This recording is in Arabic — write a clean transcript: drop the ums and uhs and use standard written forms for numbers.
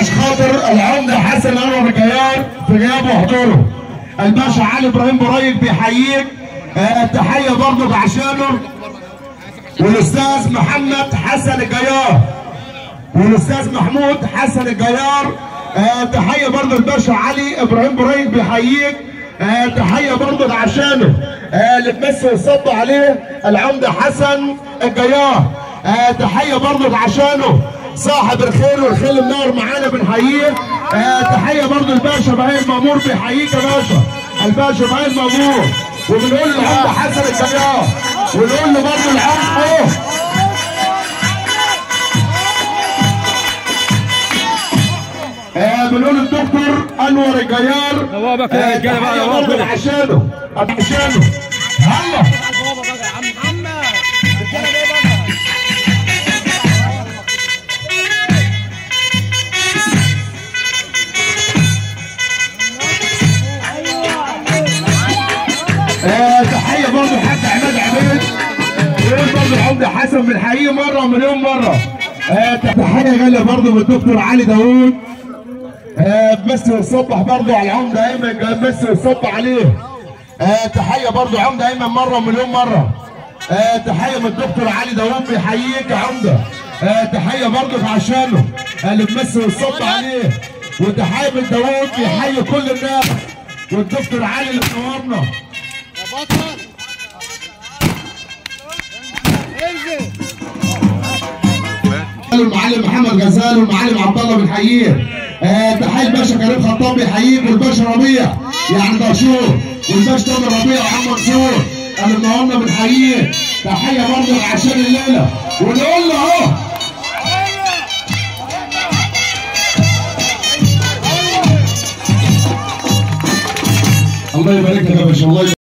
عشان خاطر العمده حسن انور الجيار في غيابه وحضوره. الباشا علي ابراهيم برايك بيحييك، التحيه برضك عشانه. والاستاذ محمد حسن الجيار والاستاذ محمود حسن الجيار، تحيه برضه الباشا علي ابراهيم برايك بيحييك، تحيه برضه عشانه اللي تمسوا وصبوا عليه العمده حسن الجيار، تحيه برضه عشانه صاحب الخير والخيل النار معانا بنحييه، تحيه برضه الباشا ابراهيم مامور بيحييك يا باشا، الباشا ابراهيم مامور. وبنقول للعمده حسن الجيار ونقول له برضه العمده بنقول الدكتور انور الجيار نوابك يا رجاله بقى، نوابك عشانه هلا يا عم محمد الرجاله جايه بقى. تحيه برضه الحاج عماد عبيد، ونقول برضه العمده حسن بنحييه مره ومليون مره. تحيه غاليه برضه من الدكتور علي داوود، بس وصبح برضه على العمده ايمن، بس وصبح عليه. تحيه برضه عمده ايمن مره ومليون مره. تحيه من الدكتور علي داوود بيحييك يا عمده، تحيه برضه عشانه اللي بمس وصبح عليه. وتحيه من داوود بيحيي كل الناس، والدكتور علي اللي منورنا يا بطل انزل. المعلم محمد غزال والمعلم عبد الله بنحييه. تحيه الباشا كريم خطاب بيحييك، والباشا ربيع يعني دهشور، والباشا تامر ربيع وعم منصور اللي منورنا بنحييه. تحيه برضه عشان الليله ونقول له اهو الله يبارك لك يا باشا. الله